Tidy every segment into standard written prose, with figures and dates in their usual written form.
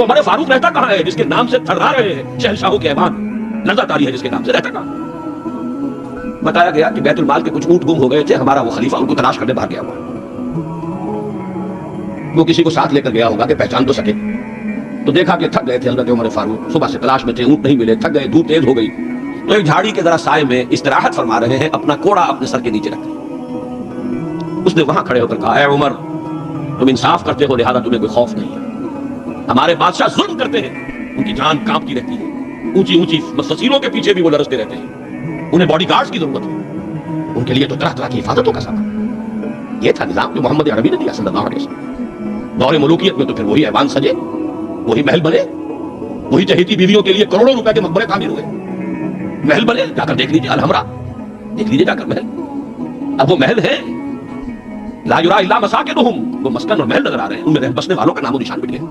تو عمر فاروق رہتا کہاں ہے جس کے نام سے تھرا رہے ہیں شہنشاہوں کے ایوان؟ نظر تاری ہے جس کے نام سے، رہتا کہاں؟ بتایا گیا کہ بیت المال کے کچھ اونٹ گم ہو گئے تھے، ہمارا وہ خلیفہ ان کو تلاش کرنے باہر گیا ہوا، وہ کسی کو ساتھ لے کر گیا ہوگا کہ پہچان تو سکے، تو دیکھا کہ تھک گئے تھے حضرت عمر فاروق، صبح سے تلاش میں تھے، اونٹ نہیں ملے، تھک گئے، دھوپ تیز ہو گئی، تو ایک جھاڑی کے ذرا سائے میں استراحت فرما رہے ہیں، اپنا کوڑا اپنے سر کے نیچے رکھے، اس نے وہاں کھڑے ہو کر کہا اے عمر تم انصاف کرتے ہو لہذا تمہیں کوئی خوف نہیں ہے، ہمارے بادشاہ ظلم کرتے ہیں، ان کی جان کانپتی رہتی ہے، اونچی اونچی فصیلوں کے پیچھے بھی وہ لرزتے رہتے ہیں، انہیں باڈی گارڈز کی ضرورت ہے، ان کے لیے تو طرح طرح کی حفاظتوں کا سامان۔ یہ تھا نظام جو محمد عربی نے دیا صلی اللہ علیہ وسلم۔ دور ملوکیت میں تو پھر وہی ایوان سجے، وہی محل بنے، وہی چہیتی بیویوں کے لیے کروڑوں روپے کے مقبرے تعمیر ہوئے، محل بنے، جا کر دیکھ لیجیے الحمرا، دیکھ لیجیے جا کر محل، اب وہ محل ہے لا یرا الا مساکنہم، وہ مسکن اور محل نظر آ رہے ہیں، ان میں رہ بسنے والوں کا نام و نشان مٹ گیا۔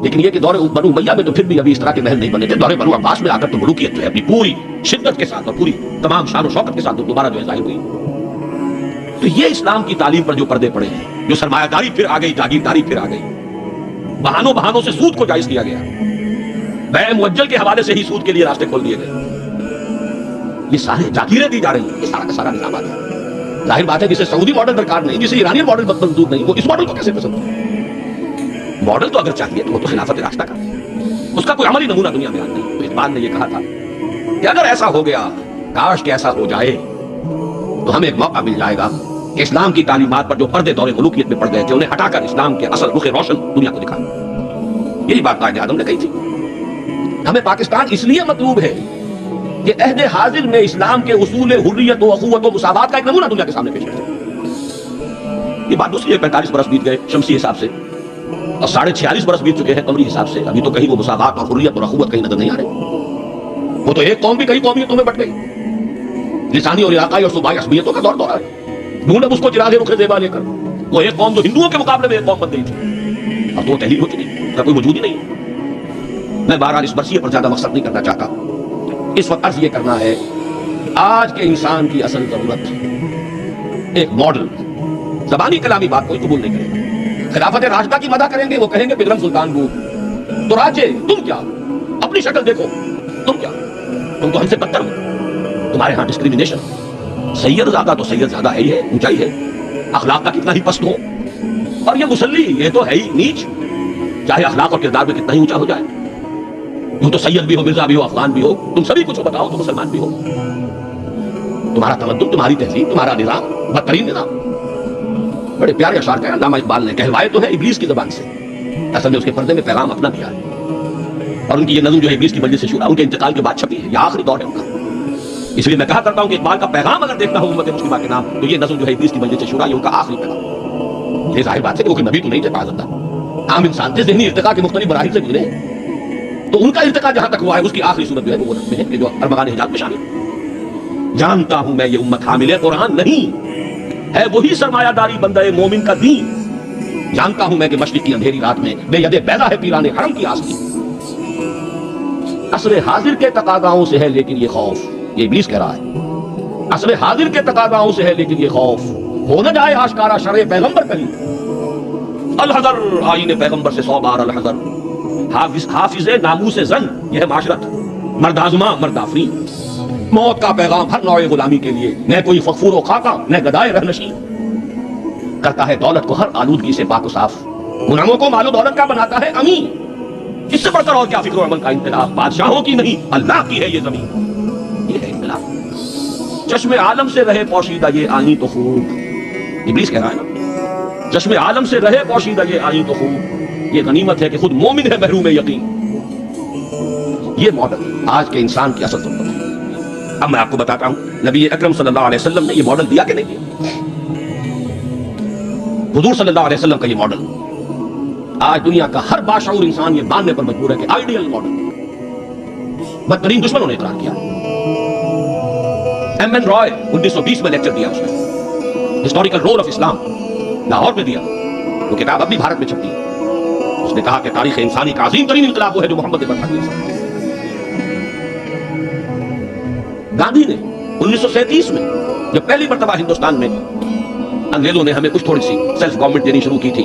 لیکن یہ کہ دور بنو امیہ میں تو پھر بھی ابھی اس طرح کے محل نہیں بنے تھے، دور بنو عباس میں آ کر تو ملوکیت جو ہے اپنی پوری شدت کے ساتھ اور پوری تمام شان و شوکت کے ساتھ دوبارہ جو ہے ظاہر ہوئی۔ تو یہ اسلام کی تعلیم پر جو پردے پڑے ہیں، جو سرمایہ داری پھر آ گئی، جاگیرداری پھر آ گئی، بہانوں سے سود کو جائز کیا گیا، بیع مؤجل کے حوالے سے ہی سود کے لیے راستے کھول دیے گئے، یہ سارے جاگیریں دی جا رہی ہیں، یہ سارا کا سارا نظام آ گیا۔ ظاہر بات ہے جسے سعودی ماڈل درکار نہیں، جسے ایرانی ماڈل منظور نہیں، وہ اس ماڈل کو کیسے پسند ہے؟ ماڈل تو اگر چاہیے تو وہ تو خلافت راستہ کا، اس کا کوئی عملی نمونہ دنیا میں آج نہیں۔ تو اقبال نے یہ کہا تھا کہ اگر ایسا ہو گیا، کاش کہ ایسا ہو جائے، تو ہمیں ایک موقع مل جائے گا کہ اسلام کی تعلیمات پر جو پردے دور ملوکیت میں پڑ گئے تھے انہیں ہٹا کر اسلام کے اصل رخ روشن دنیا کو دکھائیں۔ یہی بات قائد اعظم نے کہی تھی۔ ہمیں پاکستان اس لیے مطلوب ہے کہ عہد حاضر میں اسلام کے اصول حریت و اخوت و مساوات کا ایک نمونہ دنیا کے سامنے پیش کرے۔ یہ بات دوسری ہے، 45 برس بیت گئے شمسی حساب سے اور 46.5 برس بیت چکے ہیں قمری حساب سے، ابھی تو کہیں وہ مساوات اور حریت اور اخوت کہیں نظر نہیں آ رہے۔ وہ تو ایک قوم بھی کئی قومیتوں میں بٹ گئی، لسانی اور علاقائی اور صوبائی عصبیتوں کا دور ہے، ڈھونڈ اب اس کو چراغ رخ زیبا لے کر، وہ ایک قوم جو ہندوؤں کے مقابلے میں ایک قوم بن گئی تھی، اب تو وہ تحلیل ہو چکی، اس کا کوئی وجود ہی نہیں۔ میں بہرحال اس برسیے پر زیادہ مقصد نہیں کرنا چاہتا، اس وقت عرض یہ کرنا ہے آج کے انسان کی اصل ضرورت ایک ماڈل، زبانی کلامی بات کوئی قبول نہیں کرے گا۔ خلافت راشدہ کی مدح کریں گے، وہ کہیں گے بگرم سلطان بود، تو راجے تم کیا، اپنی شکل دیکھو، تم کیا، تم تو ہم سے بدتر ہو، تمہارے ہاں ڈسکریمنیشن، سید زیادہ تو سید زیادہ ہے، ہی ہے، اونچائی ہے، اخلاق کا کتنا ہی پست ہو، اور یہ مسلی یہ تو ہے ہی نیچ، چاہے اخلاق اور کردار میں کتنا ہی اونچا ہو جائے، تم تو سید بھی ہو، مرزا بھی ہو، افغان بھی ہو، تم سبھی کچھ بتاؤ، تم مسلمان بھی ہو، تمہارا تمدن، تمہاری تہذیب، تمہارا نظام بدترین نظام۔ بڑے پیارے اشعار کہے علامہ اقبال نے، کہلوائے تو ہے ابلیس کی زبان سے، اصل میں اس کے پردے میں پیغام اپنا دیا ہے، اور ان کی یہ نظم جو ہے ابلیس کی مجلس سے شورا، ان کے انتقال کے بعد چھپی ہے، یہ آخری دور ہے ان کا۔ اس لیے میں کہا کرتا ہوں کہ اقبال کا پیغام اگر دیکھنا ہو امت مسلمہ کے نام، تو یہ نظم جو ہے ابلیس کی مجلس سے شورا، یہ ان کا آخری پیغام۔ یہ ظاہر بات ہے کہ وہ کوئی نبی تو نہیں تھے پازندہ، عام انسان تھے، ذہنی ارتقاء کے مختلف مراحل سے گزرے، تو ان کا ارتقاء جہاں تک ہوا ہے اس کی آخری صورت جو ہے وہ نظم ہے کہ جو ارمغان حجاز میں شامل۔ جانتا ہوں میں یہ امت حامل قرآن نہیں ہے، وہی سرمایہ داری بندہ مومن کا دین، جانتا ہوں میں کہ مشرق کی اندھیری رات میں بے ید بیضا ہے پیران حرم کی آستی، عصر حاضر کے تقاضاؤں سے ہے لیکن یہ خوف، یہ ابلیس کہہ رہا ہے، عصر حاضر کے تقاضاؤں سے ہے لیکن یہ خوف، ہو نہ جائے آشکارا شرع پیغمبر کہیں، الحذر آئین پیغمبر سے 100 بار الحذر، حافظ ناموس زن یہ ہے معاشرت، مرد آزما مرد آفرین، موت کا پیغام ہر نوع غلامی کے لیے، نہ کوئی فخور و خاکہ نہ گدائے رہنشین، کرتا ہے دولت کو ہر آلودگی سے پاک و صاف، غلاموں کو مال و دولت کا بناتا ہے امین، اس سے بڑھ کر اور کیا فکر و عمل کا انقلاب، بادشاہوں کی نہیں اللہ کی ہے یہ زمین، یہ ہے انقلاب، چشم عالم سے رہے پوشیدہ یہ آئیں تو خوب، ابلیس کہہ رہا ہے نا، چشم عالم سے رہے پوشیدہ یہ آئیں تو خوب، یہ غنیمت ہے کہ خود مومن ہے محروم یقین۔ یہ ماڈل آج کے انسان کی اصل ضرورت ہے۔ اب میں آپ کو بتاتا ہوں نبی اکرم صلی اللہ علیہ وسلم نے یہ ماڈل دیا کہ نہیں دیا؟ حضور صلی اللہ علیہ وسلم کا یہ ماڈل آج دنیا کا ہر باشعور انسان یہ ماننے پر مجبور ہے کہ آئیڈیل ماڈل، بدترین دشمنوں نے اقرار کیا۔ ایم این رائے 1920 میں لیکچر دیا، اس نے ہسٹوریکل رول آف اسلام لاہور میں دیا، وہ کتاب اب بھی بھارت میں چھپتی ہے۔ اس نے کہا کہ تاریخ انسانی کا عظیم ترین انقلاب وہ ہے جو محمد نے برپا کیا۔ گاندھی نے 1937 میں جب پہلی مرتبہ ہندوستان میں انگریزوں نے ہمیں کچھ تھوڑی سی سیلف گورنمنٹ دینی شروع کی تھی،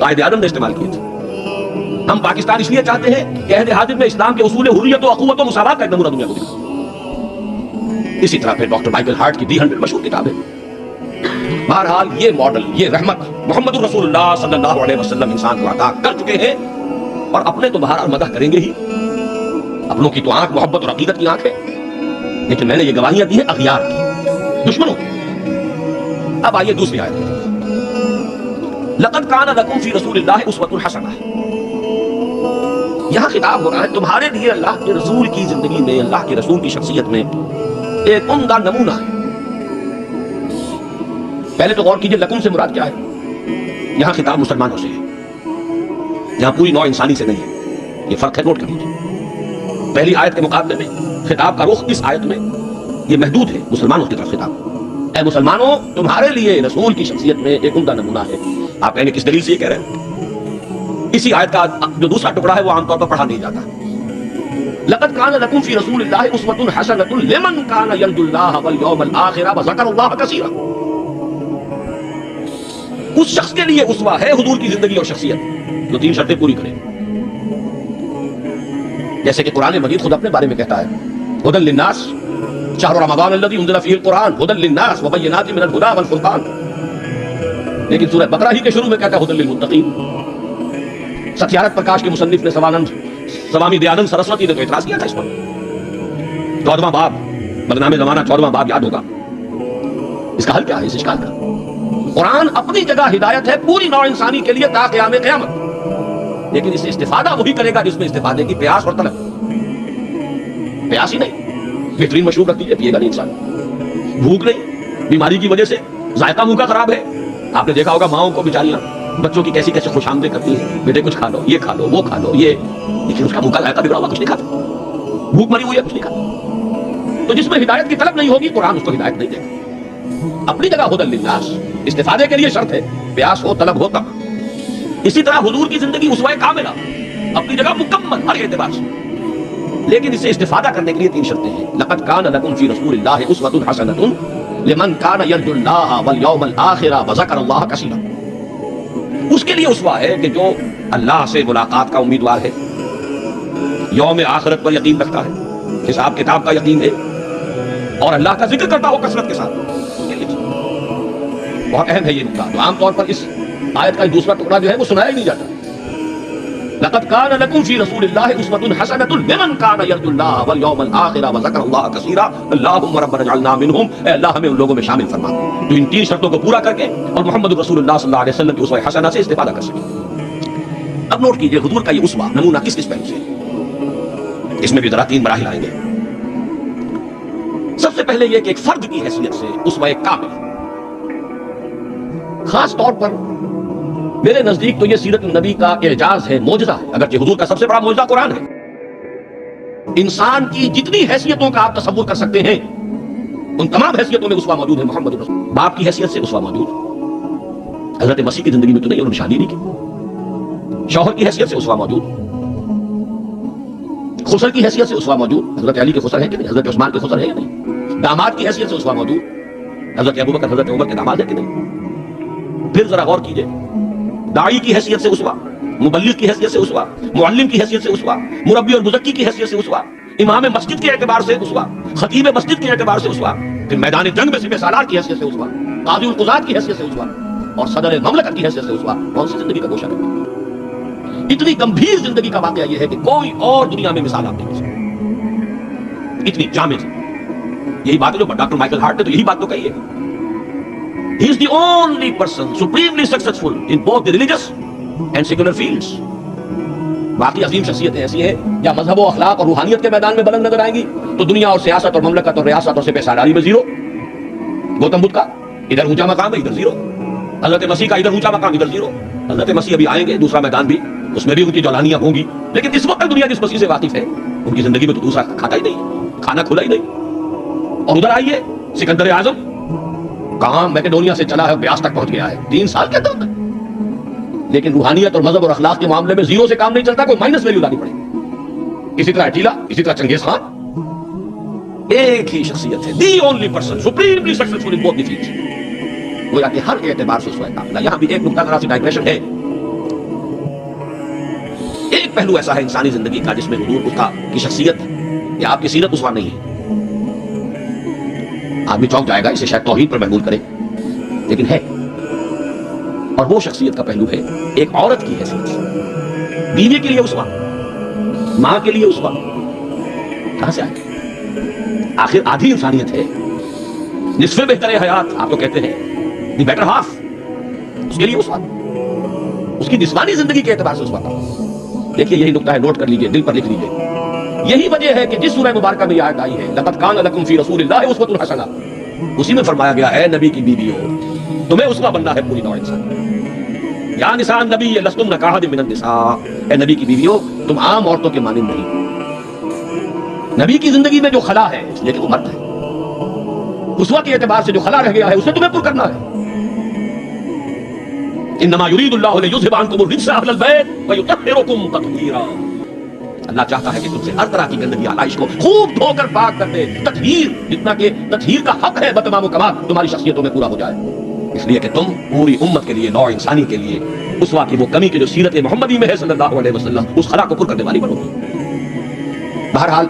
قائد اعظم نے استعمال کیے تھے. ہم پاکستان اس لیے چاہتے ہیں کہ عہد حاضر میں اسلام کے اصول حریت و اخوت و مساوات کا ایک نمونہ دنیا کو دکھا. اسی طرح پھر ڈاکٹر مائیکل ہارٹ کی دی 100 مشہور کتاب ہے. بہرحال یہ ماڈل، یہ رحمت محمد رسول اللہ صلی اللہ علیہ وسلم انسان کو عطا کر چکے ہیں، اور اپنے تو بہرحال مدح کریں گے ہی. اپنوں کی تو آنکھ محبت اور عقیدت کی آنکھ ہے، لیکن میں نے یہ گواہیاں دی ہیں اغیار کی، دشمنوں کی. اب آئیے دوسری آیت. لقد کان لکم فی رسول اللہ اسوۃ حسنہ. یہاں خطاب ہو رہا ہے تمہارے لیے اللہ کے رسول کی زندگی میں، اللہ کے رسول کی شخصیت میں ایک عمدہ نمونہ ہے. پہلے تو غور کیجئے لکم سے مراد کیا ہے. یہاں خطاب مسلمانوں سے ہے، یہاں پوری نوع انسانی سے نہیں ہے. یہ فرق ہے، نوٹ کر لیجیے. پہلی آیت کے مقابلے میں خطاب کا رخ اس آیت میں یہ محدود ہے مسلمانوں کی طرف خطاب. اے مسلمانوں، تمہارے لیے رسول کی شخصیت میں ایک عمدہ نمونہ ہے. آپ کہیں گے کس دلیل سے یہ کہہ رہے ہیں؟ اسی آیت کا جو دوسرا ٹکڑا ہے وہ عام طور پر پڑھا نہیں جاتا. لقد کان لکم فی رسول اللہ اسوۃ حسنۃ لمن کان یرجو اللہ والیوم الآخر وذکر اللہ کثیرا. اس شخص کے لیے اسوہ ہے حضور کی زندگی اور شخصیت جو 3 شرطیں پوری کرے. جیسے کہ قرآن مجید خود اپنے بارے میں کہتا ہے ھدی للناس شہر رمضان الذی انزل فیہ القرآن ھدی للناس وبینات من الھدی والفرقان. لیکن سورہ بقرہ ہی کے شروع میں کہتا ہے ھدی للمتقین. ستیارتھ پرکاش کے مصنف نے سوامی دیانند سرسوتی نے تو اعتراض کیا تھا اس پر. 14واں باب بدنام زمانہ 14واں باب یاد ہوگا. اس کا حل کیا ہے اس اشکال کا؟ قرآن اپنی جگہ ہدایت ہے پوری نوع انسانی کے لیے تا قیام قیامت، لیکن اس سے استفادہ وہی کرے گا جس میں استفادے کی پیاس اور طلب. پیاس ہی نہیں، بہترین مشروب رکھ دیجیے، پیے گا نہیں انسان. بھوک نہیں، بیماری کی وجہ سے ذائقہ منہ کا خراب ہے. آپ نے دیکھا ہوگا ماؤں کو بیچاریاں بچوں کی کیسی کیسے خوش آمدید کرتی ہیں، بیٹے کچھ کھا لو، یہ کھا لو، وہ کھا لو، یہ، لیکن اس کا منہ کا ذائقہ بگڑا ہوا کچھ نہیں کھاتا. بھوک مری ہوئی ہے، کچھ نہیں کھاتا. تو جس میں ہدایت کی طلب نہیں ہوگی قرآن اس کو ہدایت نہیں دے گا. اپنی جگہ ھدی للناس استفادے کے لیے شرط ہے، پیاس ہو طلب ہو تب. اسی طرح حضور کی زندگی اسوہ کاملہ اپنی جگہ مکمل ہر اعتبار سے، لیکن اس سے استفادہ کرنے کے لیے 3 شرطیں ہیں. لقد کان لکم فی رسول اللہ اسوۃ حسنۃ لمن کان یرجو اللہ والیوم الآخر وذکر اللہ کثیرا. اس کے لیے اسوہ ہے کہ جو اللہ سے ملاقات کا امیدوار ہے، یوم آخرت پر یقین رکھتا ہے، حساب کتاب کا یقین ہے، اور اللہ کا ذکر کرتا ہو کثرت کے ساتھ. بہت اہم ہے یہ نقطہ. تو عام طور پر اس آیت کا دوسرا ٹکڑا جو ہے وہ سنایا ہی نہیں جاتا. لقد کان لکم فی رسول اللہ اسوۃ حسنۃ لمن کان یرجو اللہ والیوم الآخر وذکر اللہ کثیرا. اللہم ربنا اجعلنا منہم، اے اللہ ہمیں ان لوگوں میں شامل فرما جو ان 3 شرطوں کو پورا کر کے اور محمد رسول اللہ صلی اللہ علیہ وسلم کی اسوہ حسنہ سے استفادہ کر سکے. اب نوٹ کیجئے حضور کا یہ اسوہ نمونہ کس کس پہلو سے ہے. اس میں بھی ذرا 3 مراحل آئیں گے. سب سے پہلے یہ کہ ایک فرد کی حیثیت سے اسوہ کامل. خاص طور پر میرے نزدیک تو یہ سیرت النبی کا اعجاز ہے، معجزہ ہے، اگرچہ حضور کا سب سے بڑا معجزہ قرآن ہے. انسان کی جتنی حیثیتوں کا آپ تصور کر سکتے ہیں ان تمام حیثیتوں میں اسوہ موجود ہے. محمد رسول باپ کی حیثیت سے اسوہ موجود، حضرت مسیح کی زندگی میں تو نہیں، انہوں نے شادی نہیں کی. شوہر کی حیثیت سے اسوہ موجود، خسر کی حیثیت سے اسوہ موجود، حضرت علی کے خسر ہے کہ نہیں، حضرت عثمان کے خسر ہے یا نہیں. داماد کی حیثیت سے اسوہ موجود، حضرت ابوبکر حضرت عمر کے داماد ہے کہ نہیں. پھر ذرا غور کیجئے، داعی کی حیثیت سے اسوہ، مبلغ کی حیثیت سے اسوہ، معلم کی حیثیت سے اسوہ، مربی اور مزکی کی حیثیت سے اسوہ، امام مسجد کے اعتبار سے اسوہ، خطیب مسجد کے اعتبار سے اسوہ، پھر میدان جنگ میں سپہ سالار کی حیثیت سے اسوہ، قاضی القضات کی حیثیت سے اسوہ، اور صدر مملکت کی حیثیت سے اسوہ. کون سی زندگی کا گوشہ ہے؟ اتنی گمبھیر زندگی کا واقعہ یہ ہے کہ کوئی اور دنیا میں مثال آپ نہیں مل سکتی، اتنی جامع. یہی بات ہے جو ڈاکٹر مائیکل ہارٹ نے تو یہی بات تو کہی ہے. He is the only person supremely successful in both the religious and secular fields. باقی عظیم شخصیتیں ایسی ہیں یا مذہب و اخلاق اور روحانیت کے میدان میں بلند نظر آئیں گی تو دنیا اور سیاست اور مملکت اور ریاست اور سپہ سالاری میں 0. گوتم بدھ کا ادھر اونچا مقام ہے، ادھر 0. حضرت مسیح کا ادھر اونچا مقام، ادھر 0. حضرت مسیح ابھی آئیں گے، دوسرا میدان بھی، اس میں بھی ان کی جولانیاں ہوں گی، لیکن اس وقت دنیا جس مسیح سے واقف ہے ان کی زندگی میں تو دوسرا کھاتا ہی نہیں، کھانا کھلا ہی نہیں. اور ادھر آئیے سکندر اعظم کہاں میکڈونیا سے چلا ہے، بیاس تک پہنچ گیا ہے 3 سال کے اندر. لیکن روحانیت اور مذہب اور اخلاق کے معاملے میں 0 سے کام نہیں چلتا، کوئی مائنس ویلیو لانی پڑے. اسی طرح اٹیلا، اسی طرح چنگیز خان. ایک ہی شخصیت ہے، the only person supremely successful in both the fields. گویا کہ ہر اعتبار سے اسوہ کاملہ. یہاں بھی ایک نقطہ ذرا سی ڈائگریشن ہے. ایک پہلو ایسا ہے انسانی زندگی کا جس میں حضور اس کا کی شخصیت یا آپ کی سیرت اسوہ نہیں ہے. آدمی چونک جائے گا اسے شاید توحید پر محمول کرے لیکن ہے. اور وہ شخصیت کا پہلو ہے ایک عورت کی حیثیت. بیوی کے لیے اسوہ, ماں کے لیے اسوہ کہاں سے آئے؟ آخر آدھی انسانیت ہے, نصف بہتر حیات آپ تو کہتے ہیں, دی بیٹر ہاف, اس کے لیے اسوہ, اس کی جسمانی زندگی کے اعتبار سے اسوہ تھا. دیکھیے یہی نقطہ ہے, نوٹ کر لیجئے, دل پر لکھ لیجئے. یہی وجہ ہے کہ جس سورہ مبارکہ میں یہ آیت آئی ہے لقد کان لکم فی رسول اللہ اسوۃ حسنہ, اسی میں فرمایا گیا ہے نبی کی بیویوں تمہیں اسوہ بننا ہے پوری نوع انسان. یا نساء النبی لستن کاحد من النساء, اے نبی کی بیویوں تم عام عورتوں کے مانند نہیں. نبی کی زندگی میں جو خلا ہے اس لیے کہ وہ مرد ہے, اسوہ کے اعتبار سے جو خلا رہ گیا ہے اسے تمہیں پر کرنا ہے. انما یرید اللہ لیذھب عنکم الرجس اہل البیت ویطہرکم تطہیرا. اللہ چاہتا ہے کہ تم سے ہر طرح کی گندگی آلائش کو خوب دھو کر پاک کر دے. تطہیر, جتنا کہ تطہیر کا حق ہے بتمام و کمال تمہاری شخصیتوں میں پورا ہو جائے, اس لیے کہ تم پوری امت کے لیے, نوع انسانی کے لیے اسوہ کی وہ کمی کی جو سیرت محمدی میں ہے صلی اللہ علیہ وسلم, اس خلا کو پر کرنے والی بنو گی. بہرحال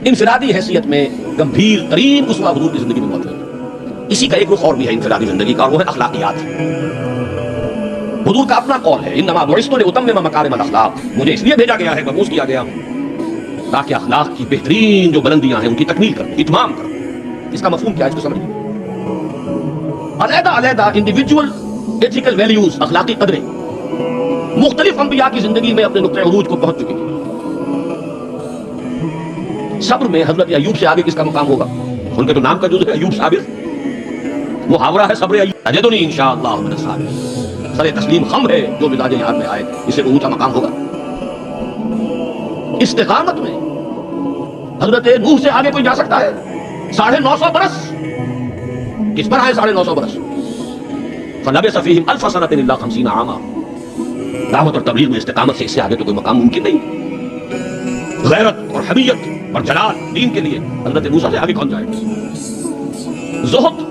انفرادی حیثیت میں گمبھیر ترین اسوہ حضور کی زندگی میں موجود ہے. اسی کا ایک رخ اور بھی ہے انفرادی زندگی کا, اور وہ ہے اخلاقیات. حضور کا اپنا قول ہے انما بعثت لاتمم مکارم الاخلاق, مجھے اس لیے بھیجا گیا ہے, مبعوث کیا گیا تاکہ اخلاق کی بہترین جو بلندیاں ہیں ان کی تکمیل کروں, اتمام کروں. اس کا مفہوم کیا ہے اس کو سمجھیں. علیحدہ علیحدہ انڈیویجول ایتھیکل ویلیوز, اخلاقی قدریں مختلف انبیاء کی زندگی میں اپنے نقطۂ عروج کو پہنچ چکی ہیں. صبر میں حضرت ایوب سے آگے کس کا مقام ہوگا؟ ان کے تو نام کا جزء ہے ایوب صابر, محاورہ ہے صبر ایوب. اجدنی انشاءاللہ من الصابرین, سر تسلیم خم ہے جو مزاج یار میں آئے, اس سے کوئی اونچا مقام ہوگا. استقامت میں حضرت نوح سے آگے کوئی جا سکتا ہے؟ 950 برس, کس پر آئے 950 برس؟ فلبث فیہم الف سنۃ الا 50 عاما. دعوت اور تبلیغ میں استقامت سے اس سے آگے تو کوئی مقام ممکن نہیں. غیرت اور حمیت اور جلال دین کے لیے حضرت موسیٰ سے آگے کون جائے گا؟ زہد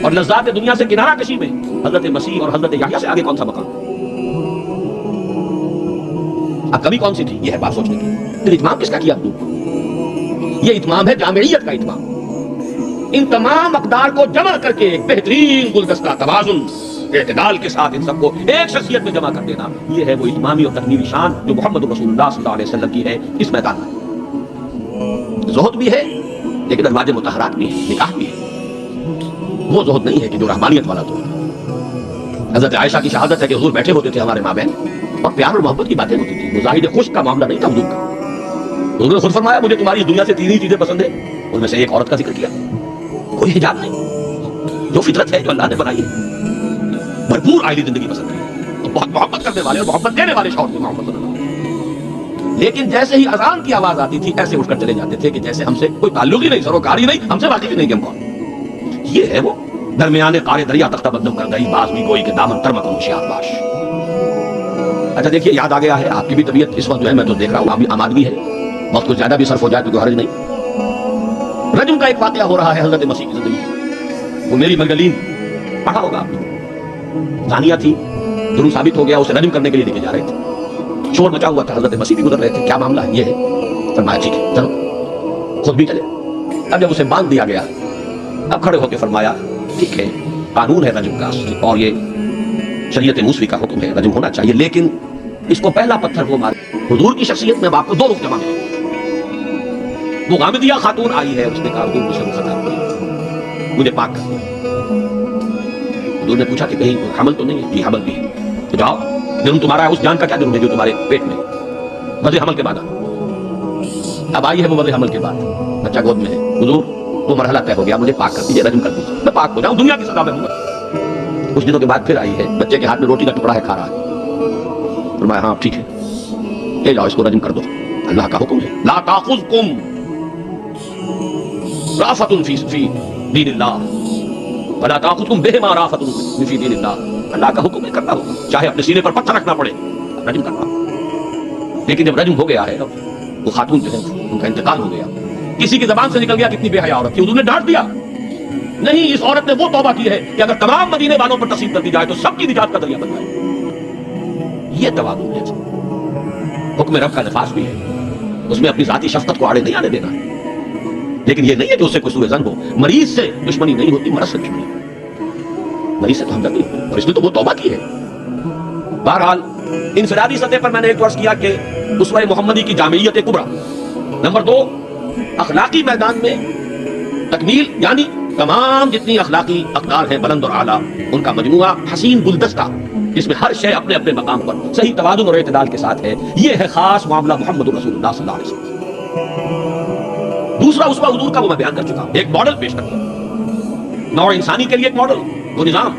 اور لذات دنیا سے کنارہ کشی میں حضرت مسیح اور حضرت یحییٰ سے آگے کون سا مقام؟ اب کمی کون سی تھی, یہ ہے بات سوچنے کی. پھر اتمام کس کا کیا آپ نے؟ یہ اتمام ہے جامعیت کا اتمام. ان تمام اقدار کو جمع کر کے ایک بہترین گلدستہ توازن اعتدال کے ساتھ ان سب کو ایک شخصیت میں جمع کر دینا, یہ ہے وہ اتمامی اور تکمیلی شان جو محمد رسول اللہ صلی اللہ علیہ وسلم کی ہے اس میدان میں. زہد بھی ہے لیکن ازواج مطہرات بھی ہے, نکاح بھی ہے. وہ زہد نہیں ہے کہ جو رحمانیت والا زہد. حضرت عائشہ کی شہادت ہے کہ حضور بیٹھے ہوتے تھے ہمارے ماں بہن اور پیار اور محبت کی باتیں ہوتی تھی. مزاحد خشک کا معاملہ نہیں تھا حضور کا. حضور نے خود فرمایا مجھے تمہاری اس دنیا سے 3 ہی چیزیں پسند ہیں, ان میں سے ایک عورت کا ذکر کیا. کوئی حجاب نہیں, جو فطرت ہے جو اللہ نے بنائی ہے. بھرپور آئلی زندگی پسند ہے, بہت محبت کرنے والے اور محبت دینے والے شوہر سے محبت کرنا. لیکن جیسے ہی اذان کی آواز آتی تھی ایسے اٹھ کر چلے جاتے تھے کہ جیسے ہم سے کوئی تعلق ہی نہیں, سروکاری نہیں, ہم سے واقف ہی نہیں کہ ہم کون. یہ ہے وہ درمیانے قارے دریا تختہ بدم کر گئی باز بھی کوئی کہ دامن ترمک ہوشیار باش. اچھا دیکھیے یاد آ گیا ہے, آپ کی بھی طبیعت اس وقت جو ہے میں تو دیکھ رہا ہوں آمادگی ہے, وقت کچھ زیادہ بھی صرف ہو جائے تو کوئی حرج نہیں. رجم کا ایک واقعہ ہو رہا ہے حضرت مسیح کی زندگی. وہ میری مگدلین پڑھا ہوگا آپ نے, زانیہ تھی, جرم ثابت ہو گیا, اسے رجم کرنے کے لیے لے کے جا رہے تھے. شور مچا ہوا تھا, حضرت مسیح بھی گزر رہے تھے, کیا معاملہ ہے؟ یہ ہے. فرمایا ٹھیک ہے چلو, خود بھی چلے. اب جب اسے باندھ دیا گیا اب کھڑے ہو کے فرمایا ٹھیک ہے قانون ہے رجم کا اور یہ شریعت موسوی کا حکم ہے, رجم ہونا چاہیے, لیکن اس کو پہلا پتھر وہ مارے. حضور کی شخصیت میں آپ کو 2 رخ جمع ہیں. وہ غامدیہ خاتون آئی ہے, اس نے کہا حضور مجھے خطا مجھے پاک کر. حضور نے پوچھا کہ کہیں حمل تو نہیں ہے؟ جی حمل بھی ہے. تو جاؤ, جرم تمہارا ہے, اس جان کا کیا جرم ہے جو تمہارے پیٹ میں وضع حمل کے بعد اب آئی ہے. وہ وضع حمل کے بعد بچہ گود میں ہے. حضور وہ مرحلہ طے ہو گیا, مجھے پاک کر دیجیے, رجم کر دیجیے, میں پاک ہو جاؤں, دنیا کی سزا میں ہوں گا. کچھ دنوں کے بعد پھر آئی ہے, بچے کے ہاتھ میں روٹی کا ٹکڑا ہے, کھا رہا ہے. فرمایا ہاں ٹھیک ہے لے جاؤ اس کو رجم کر دو, اللہ کا حکم ہے. لا تاخذکم رافۃ فی دین اللہ ولا تاخذکم بہما رافۃ فی دین اللہ. اللہ کا حکم ہے, کرنا ہوگا, چاہے اپنے سینے پر پتھر رکھنا پڑے, رجم کرنا. لیکن جب رجم ہو گیا ہے, وہ خاتون جو ہے ان کا انتقال ہو گیا, کسی کی زبان سے نکل گیا کتنی بے حیا عورت تھی, حضور نے ڈانٹ دیا نہیں، اس عورت نے وہ توبہ کی ہے کہ اگر تمام مدینے والوں پر تقسیم کر دی جائے تو سب کی نجات کا ذریعہ بن جائے. یہ توازن ہے. حکم رب کا نفاذ بھی ہے، اس میں اپنی ذاتی شفقت کو آڑے نہیں آنے دینا ہے، لیکن یہ نہیں ہے کہ اس سے کوئی سوء ظن ہو. مریض سے دشمنی نہیں ہوتی، مرض سے دشمنی ہوتی. مریض سے تو ہمدردی ہے، اور اس نے تو وہ توبہ کی ہے. بہرحال انفرادی سطح پر میں نے ایک عرض کیا کہ اسوہ محمدی کی جامعیت کبریٰ. نمبر 2، اخلاقی میدان میں تکمیل، یعنی تمام جتنی اخلاقی اقدار ہیں بلند اور اعلیٰ، ان کا مجموعہ حسین گلدستہ جس میں ہر شے اپنے اپنے مقام پر صحیح توازن اور اعتدال کے ساتھ ہے. یہ ہے خاص معاملہ محمد رسول اللہ صلی اللہ علیہ وسلم. دوسرا اسوہ حضور کا وہ میں بیان کر چکا ہوں، ایک ماڈل پیش کر دیا، نوع انسانی کے لیے ایک ماڈل، وہ نظام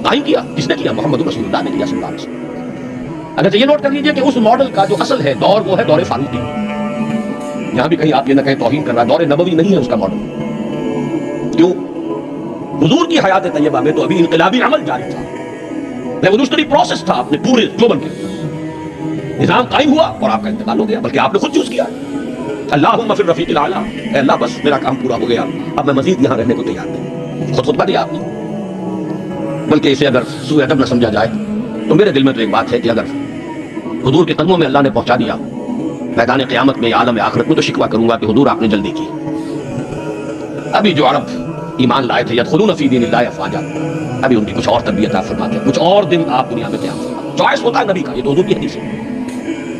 قائم کیا. کس نے کیا؟ محمد رسول اللہ نے کیا صلی اللہ علیہ وسلم. اگر یہ نوٹ کر لیجئے کہ اس ماڈل کا جو اصل ہے دور، وہ ہے دور فاروقی. یہاں بھی کہیں آپ یہ نہ کہیں توہین کر رہا ہے، دور نبوی نہیں ہے اس کا ماڈل. کیوں؟ حضور کی حیات طیبہ میں تو ابھی انقلابی عمل جاری تھا، ریولوشنری پروسیس تھا اپنے پورے گلوبل کے. نظام قائم ہوا اور آپ کا انتقال ہو گیا، بلکہ آپ نے خود چوز کیا. اللہم فی الرفیق الاعلیٰ، اے اللہ بس میرا کام پورا ہو گیا، اب میں مزید یہاں رہنے کو تیار نہیں. خود خطبہ دیا آپ نے. بلکہ اسے اگر سوء ادب نہ سمجھا جائے تو میرے دل میں تو ایک بات ہے کہ اگر حضور کے قدموں میں اللہ نے پہنچا دیا، میدان قیامت میں یا عالم آخرت میں، تو شکوہ کروں گا کہ حضور آپ نے جلدی کی. ابھی جو عرب ایمان لائے تھے یدخلون فی دین اللہ افواجا، ابھی ان کی کچھ اور تربیت آپ فرماتے ہیں، کچھ اور دن آپ دنیا میں قیام فرماتے. چوائس ہوتا ہے نبی کا، یہ تو حضور کی حدیث ہے.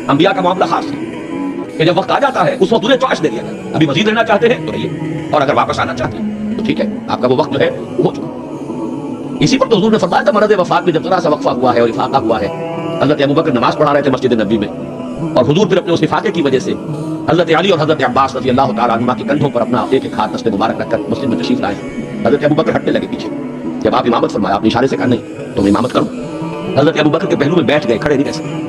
انبیاء کا معاملہ خاص ہے کہ جب وقت آ جاتا ہے اس وقت انہیں چوائس دے دیا جاتا ہے. ابھی مزید رہنا چاہتے ہیں تو رہیے، اور اگر واپس آنا چاہتے ہیں تو ٹھیک ہے، آپ کا وہ وقت جو ہے وہ ہو چکا. اسی پر تو حضور نے فرمایا تھا مرض وفات میں جب ذرا سا وقفہ ہوا ہے اور افاقہ ہوا ہے. حضرت ابوبکر نماز پڑھا رہے تھے مسجد نبوی میں، اور حضور پھر اپنے اس افاقے کی وجہ سے حضرت علی اور حضرت عباس رضی اللہ تعالیٰ عنہما کے کندھوں پر اپنا ایک ہاتھ دست مبارک رکھ کر مسجد میں تشریف لائے. حضرت ابوبکر ہٹنے لگے پیچھے. جب آپ امامت فرمایا، آپ نے اشارے سے کہا نہیں تو میں امامت کروں. حضرت ابوبکر کے پہلو میں بیٹھ گئے، کھڑے نہیں رہ سکتے.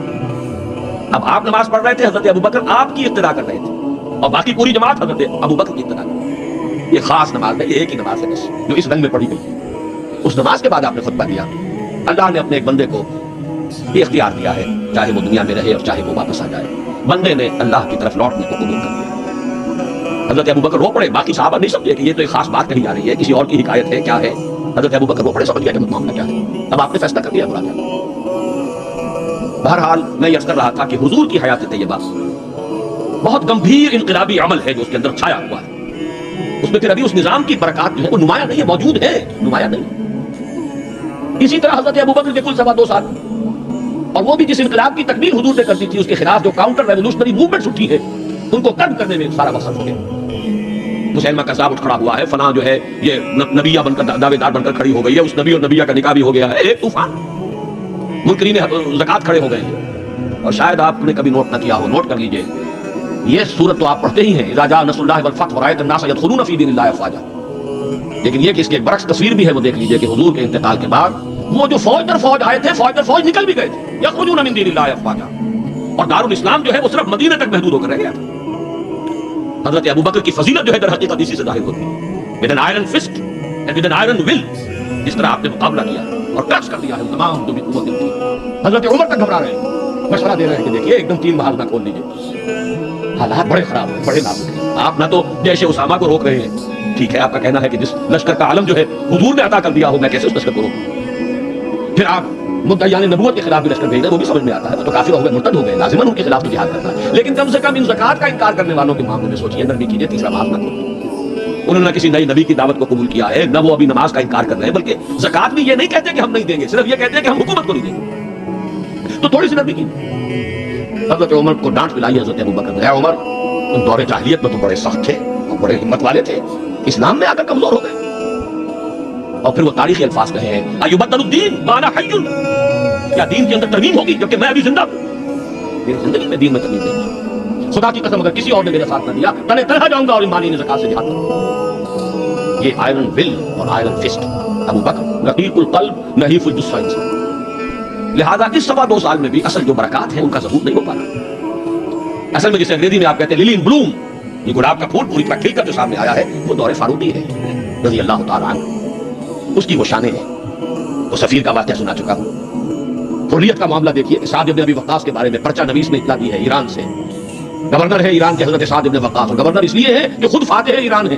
اب آپ نماز پڑھ رہے تھے، حضرت ابوبکر آپ کی اقتدا کر رہے تھے، اور باقی پوری جماعت حضرت ابوبکر کی اقتدا کر رہی ہے. یہ خاص نماز ہے، یہ ایک ہی نماز ہے بس جو اس رنگ میں پڑھی گئی. اس نماز کے بعد آپ نے خطبہ دیا. اللہ نے اپنے ایک بندے کو یہ اختیار دیا ہے، چاہے وہ دنیا میں رہے اور چاہے وہ واپس آ جائے. بندے نے اللہ کی طرف لوٹنے کو قبول کر لیا. حضرت ابوبکر رو پڑے. باقی صحابہ نہیں سمجھے کہ یہ تو ایک خاص بات کہی جا رہی ہے، کسی اور کی حکایت ہے، کیا ہے. حضرت ابوبکر رو پڑے، سمجھ گیا کہ معاملہ کیا ہے. اب آپ نے فیصلہ کر دیا برا کیا. بہرحال میں یہ کر رہا تھا کہ حضور کی حیات طیبہ بہت گمبھیر انقلابی عمل ہے جو اس کے اندر چھایا ہوا ہے. اس میں پھر ابھی اس نظام کی برکات جو ہے وہ نمایاں نہیں ہے، موجود ہے، نمایاں نہیں. اسی طرح حضرت ابوبکر کے کل 2.25 سال، اور وہ بھی جس انقلاب کی تکمیل حضور نے کر دی تھی، اس کے خلاف جو کاؤنٹر ریولوشنری موومنٹس اٹھی ہیں ان کو قتل کرنے میں سارا وقت ہو گیا. مسلمہ کذاب اٹھ کھڑا ہوا ہے، فلاں جو ہے یہ نبیہ بن کر دعوے دار بن کر کھڑی ہو گئی ہے، اس نبی اور نبیہ کا نکاح بھی ہو گیا ہے. ایک طوفان. منکرین زکوٰۃ کھڑے ہو گئے ہیں. اور شاید آپ نے کبھی نوٹ نہ کیا ہو، نوٹ کر لیجئے، یہ سورت تو آپ پڑھتے ہی ہیں، اذا جاء نصر اللہ والفتح ورأيت الناس يدخلون في دين الله افواجا. لیکن یہ کہ اس کی ایک برعکس تصویر بھی ہے، وہ دیکھ لیجئے کہ حضور کے انتقال کے بعد وہ جو فوج در فوج آئے تھے، فوج در فوج نکل بھی گئے تھے. یخرجون من دین اللہ افواجا. اور دارالاسلام جو ہے وہ صرف مدینہ تک محدود ہو کر رہ گیا تھا. حضرت ابوبکر کی فضیلت جو ہے در حقیقت اسی سے ظاہر ہوتی ہے. With an iron fist and with an iron will, اس طرح آپ نے مقابلہ کیا اور کرش کر دیا ہے تمام جو بھی قوتیں تھیں. حضرت عمر تک گھبرا رہے ہیں، مشورہ دے رہے ہیں کہ دیکھیے ایک دم 3 محاذ نہ کھول لیجیے، حالات بڑے خراب ہیں، بڑے نازک ہیں. آپ نہ تو جیش اسامہ کو روک رہے ہیں، ٹھیک ہے آپ کا کہنا ہے کہ جس لشکر کا عالم جو ہے حضور نے عطا کر دیا ہو، میں کیسے اس لشکر کو روکوں. پھر آپ مدعیان نبوت کے خلاف بھی لشکر بھیج رہے ہیں، وہ بھی سمجھ میں آتا ہے، وہ تو کافر ہو گئے، مرتد ہو گئے، لازماً ان کے خلاف تو جہاد کرنا ہے. لیکن کم سے کم ان زکوٰۃ کا انکار کرنے والوں کے معاملے میں سوچیے، نرمی کیجیے، تیسرا محاذ نہ کھولیں. انہوں نے کسی نئی نبی کی دعوت کو قبول کیا ہے، نہ وہ ابھی نماز کا انکار کر رہے ہیں، بلکہ زکوٰۃ بھی یہ نہیں کہتے کہ ہم نہیں دیں گے، صرف یہ کہتے ہیں کہ ہم حکومت کو نہیں دیں گے. تو تھوڑی سی نرمی کی. حضرت عمر کو ڈانٹ پلائی حضرت ابوبکر نے، اے عمر تم دور جاہلیت میں تو بڑے سخت تھے اور بڑے ہمت والے تھے، اسلام میں آ کر کمزور ہو گئے. اور پھر وہ تاریخی الفاظ کہے ہیں، ایبدل الدین وانا حی، کیا دین کے اندر ترمیم ہوگی جبکہ میں ابھی زندہ ہوں؟ میری زندگی میں دین میں ترمیم نہیں ہے. خدا کی قسم اگر کسی اور نے میرے ساتھ نہ دیا تنے تنہا جاؤں گا اور ایمانی نے زکوٰۃ سے جہاد کروں گا. یہ آئرن ول اور آئرن فسٹ ابوبکر، رقیق القلب نحیف الجثہ انسان. لہذا اس 2.25 سال میں بھی اصل جو برکات ہیں ان کا ظہور نہیں ہو پانا. اصل میں جسے انگریزی میں آپ کہتے ہیں للی ان بلوم، یہ گلاب کا پھول پوری طرح کھل کر جو سامنے آیا ہے، وہ دور فاروقی ہے رضی اللہ تعالیٰ عنہ. اس کی وہ شانیں ہیں. وہ سفیر کا واقعہ سنا چکا ہوں. حریت کا معاملہ دیکھیے کہ سعد بن ابی وقاص کے بارے میں پرچہ نویس نے اطلاع دی ہے ایران سے. گورنر ہے ایران کے حضرت سعد بن وقاص، اور گورنر اس لیے ہے کہ خود فاتح ایران ہے.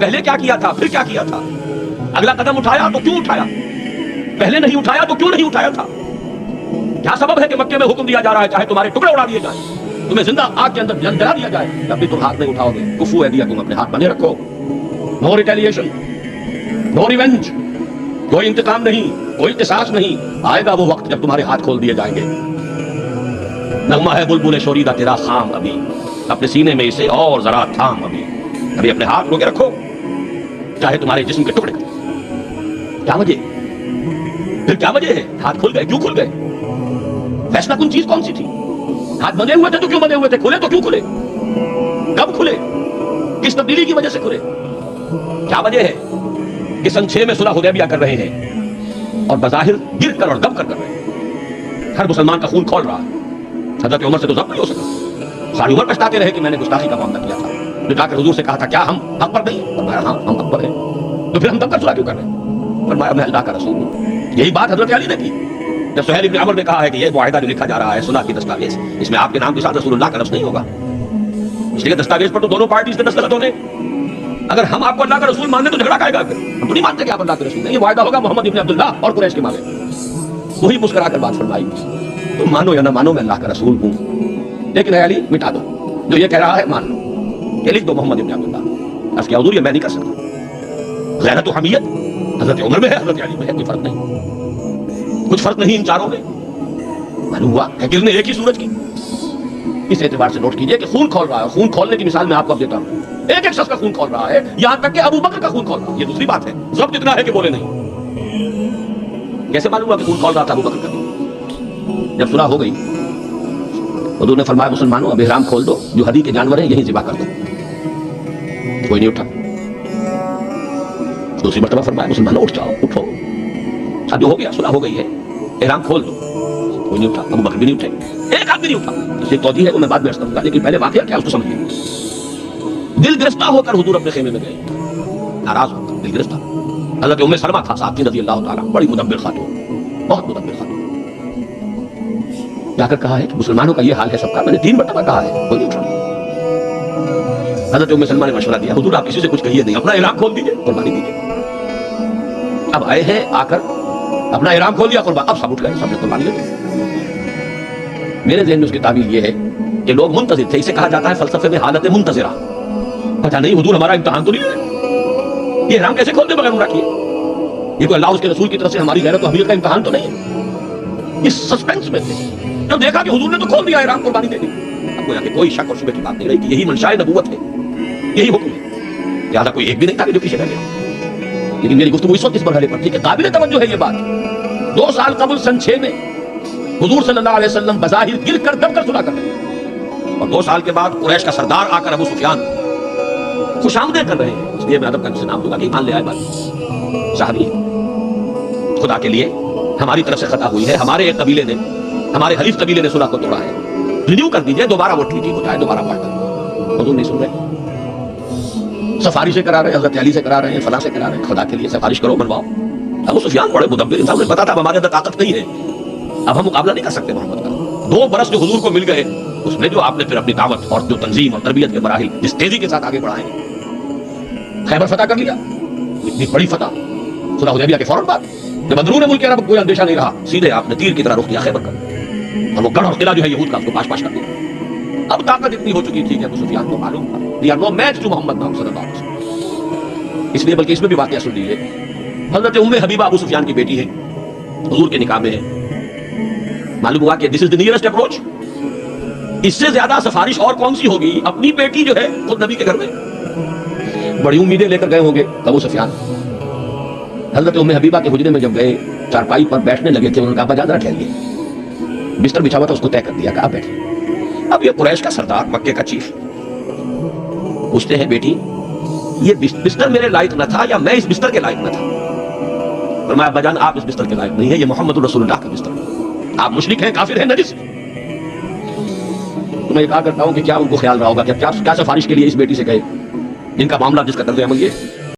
پہلے کیا کیا تھا، پھر کیا کیا تھا، اگلا قدم اٹھایا تو کیوں اٹھایا، پہلے نہیں اٹھایا تو کیوں نہیں اٹھایا تھا، کیا سبب ہے کہ مکے میں حکم دیا جا رہا ہے چاہے تمہارے ٹکڑے اڑا دیے جائیں، تمہیں زندہ آگ کے اندر جلا دیا جائے، جب بھی تم ہاتھ نہیں اٹھاؤ گے کفو ہے دیا تم اپنے ہاتھ بنے رکھو. نو ریٹیلیشن، نو ریونج، کوئی انتقام نہیں، کوئی قصاص نہیں. آئے گا وہ وقت جب تمہارے ہاتھ کھول دیے جائیں گے. نغمہ ہے بلبل شوریدہ تیرا خام ابھی، اپنے سینے میں اسے اور ذرا تھام ابھی، ابھی اپنے ہاتھ رو کے رکھو چاہے تمہارے جسم کے ٹکڑے. کیا وجہ، پھر کیا وجہ ہے، ہاتھ کھل گئے کیوں کھل گئے، فیصلہ کن چیز کون سی تھی، ہاتھ بندھے ہوئے تھے تو کیوں بندھے ہوئے تھے، کھلے تو کیوں کھلے، کب کھلے، کس تبدیلی کی وجہ سے کھلے. کیا وجہ ہے کہ سن 6 میں صلح حدیبیہ کر رہے ہیں اور بظاہر گر کر اور دب کر رہے ہیں، ہر مسلمان کا خون کھول رہا ہے. حضرت عمر سے تو ضبط نہیں ہو سکا، ساری عمر پچھتاتے رہے کہ میں نے گستاخی کا معاملہ کیا تھا. جو جا کر حضور سے کہا تھا کیا ہم حق پر نہیں، فرمایا ہاں ہم حق پر ہیں، تو پھر ہم دب کر صلح کیوں کر رہے ہیں، فرمایا میں اللہ کا رسول ہوں. یہی بات حضرت علی نے کی جب سہیل بن عمر نے کہا ہے کہ یہ معاہدہ جو لکھا جا رہا ہے صلح کی دستاویز، اس میں آپ کے نام کے ساتھ رسول اللہ کا لفظ نہیں ہوگا، اس لیے دستاویز پر تو دونوں پارٹیز کے دستخط ہونے. اگر ہم آپ کو اللہ کا رسول ماننے تو جھگڑا کھائے گا، پھر ہم تو نہیں مانتے کہ آپ اللہ کے رسول ہیں. یہ معاہدہ ہوگا محمد ابن عبداللہ اور قریش کے مابین. وہی مسکرا کر بات فرمائی، تم مانو یا نہ مانو میں اللہ کا رسول ہوں، لیکن اے علی مٹا دو جو یہ کہہ رہا ہے، مان لو، یہ لکھ دو محمد ابن عبداللہ. اس کی حضور یہ میں نہیں کر سکتا. غیرت و حمیت حضرت عمر میں ہے، حضرت علی میں ہے، کوئی فرق نہیں، کچھ فرق نہیں ان چاروں میں. معلوم ہوا ہے کہ ایک ہی سورج کی. اس اعتبار سے نوٹ کیجئے کہ خون کھول رہا ہے، خون کھولنے کی مثال میں آپ کو اب دیتا ہوں. ایک ایک شخص کا خون کھول رہا ہے، یہاں تک کہ ابو بکر کا خون کھول رہا ہے. یہ دوسری بات ہے، ضبط اتنا ہے کہ بولے نہیں. کیسے معلوم ہوا کہ خون کھول رہا تھا ابو بکر کا؟ جب صلح ہو گئی حضور نے فرمایا مسلمانوں اب احرام کھول دو، جو ہدی کے جانور ہیں یہیں ذبح کر دو. کوئی نہیں اٹھا. دوسری مرتبہ فرمایا مسلمانوں اٹھ جاؤ، اٹھو، شادی ہو گیا، صلح ہو گئی ہے، احرام کھول دو. کوئی نہیں اٹھا. ابو بکر بھی نہیں اٹھے، ایک آدمی نہیں اٹھا. اس ایک توضیح ہے وہ میں بعد میں عرض کروں گا، لیکن پہلے واقعہ کیا اس کو سمجھیے. دل گرفتہ ہو کر حضور اپنے خیمے میں گئے، ناراض ہو کر، دل گرفتہ. حضرت ام سلمہ تھا ساتھ رضی اللہ تعالیٰ، بڑی مدبر خاتون، بہت مدبر خاتون. جا کر کہا ہے کہ مسلمانوں کا یہ حال ہے سب کا، میں نے 3 مرتبہ کہا ہے، کوئی نہیں اٹھا. حضرت ام سلمہ نے مشورہ دیا حضور آپ کسی سے کچھ کہیے نہیں، اپنا احرام کھول دیجیے، قربانی دیجیے. اب آئے ہیں، آ کر اپنا احرام کھول دیا، قربان. اب سب اٹھ گئے، سب نے قربانی لے لی. میرے ذہن میں اس کی تعبیر یہ ہے کہ لوگ منتظر تھے. اسے کہا جاتا ہے فلسفے میں حالت منتظرہ. پتہ نہیں حضور ہمارا امتحان تو نہیں ہے، یہ احرام کیسے کھولتے بغیر عمرہ کیے، یہ کوئی اللہ اس کے رسول کی طرف سے ہماری غیرت و حمیت کا امتحان تو نہیں ہے. اس سسپینس میں تھے. جب دیکھا کہ حضور نے تو کھول دیا احرام، قربانی دے دی، اب گویا کہ کوئی شک اور شبہ کی بات نہیں رہی کہ یہی منشاء نبوت ہے، یہی حکم ہے. لہٰذا کوئی ایک بھی نہیں تھا کہ جو پیچھے رہ گیا. لیکن میری گفتگو اس وقت اس مرحلے پر تھی کہ قابل توجہ ہے یہ بات. 2 سال قبل سن 6 میں حضور صلی اللہ علیہ وسلم بظاہر گر کر دب کر صلح کر رہے ہیں، اور 2 سال کے بعد قریش کا سردار آ کر ابو سفیان خوش آمدید کر رہے ہیں. اس لیے میں ادب کا سے نام دوں گا کہ ایمان لے آئے بات صحابی ہے. خدا کے لیے ہماری طرف سے خطا ہوئی ہے، ہمارے ایک قبیلے نے، ہمارے حلیف قبیلے نے صلح کو توڑا ہے، رینیو کر دیجئے، دوبارہ وہ ٹھیک ہو جائے، دوبارہ پڑھ کر. حضور نہیں سن رہے، سفارش سے کرا رہے ہیں، حضرت علی سے کرا رہے ہیں، فلاں سے کرا رہے ہیں. خدا کے لیے سفارش کرو، بنواؤ. ابو سفیان بڑے مدبر انسان، مجھے پتا تھا ہمارے اندر طاقت نہیں ہے، اب ہم مقابلہ نہیں کر سکتے محمد کا. 2 برس جو حضور کو مل گئے، اس میں جو آپ نے پھر اپنی دعوت اور جو تنظیم اور تربیت کے مراحل جس تیزی کے ساتھ آگے بڑھائے، خیبر فتح کر لیا، اتنی بڑی فتح صلح حدیبیہ کے فوراً بعد، جب اندرون ملک عرب کوئی اندیشہ نہیں رہا، سیدھے آپ نے تیر کی طرح رخ کیا خیبر کا، اور وہ گڑھ اور قلعہ جو ہے یہود کا اس کو پاش پاش کر دیا. اب طاقت اتنی ہو چکی تھی کہ ابو سفیان کو معلوم تھا they are no match to محمد نام صلی اللہ علیہ وسلم. اس لیے بلکہ اس میں بھی واقعہ سن لیجیے. حضرت ام حبیبہ ابو سفیان کی بیٹی ہے، حضور کے نکاح میں ہے. معلوم ہوا کہ دس از دی نیئرسٹ اپروچ. اس سے زیادہ سفارش اور کون سی ہوگی؟ اپنی بیٹی جو ہے خود نبی کے گھر میں. بڑی امیدیں لے کر گئے ہوں گے ابو سفیان. حضرت ام حبیبہ کے حجرے میں جب گئے، چارپائی پر بیٹھنے لگے تھے، انہوں نے کہا ابا جان ذرا ٹھہریے. بستر بچھا ہوا تھا، اس کو طے کر دیا، کہا بیٹھے. اب یہ قریش کا سردار، مکے کا چیف، پوچھتے ہیں بیٹی یہ بستر میرے لائق نہ تھا یا میں اس بستر کے لائق نہ تھا؟ فرمایا ابا جان آپ اس بستر کے لائق نہیں ہے، یہ محمد رسول اللہ کا بستر ہے، آپ مشرک ہیں، کافر ہیں، نجس. تو میں یہ کہا کرتا ہوں کہ کیا ان کو خیال رہا ہوگا کہ کیا سفارش کے لیے اس بیٹی سے گئے جن کا معاملہ جس کا طرز عمل یہ ہے.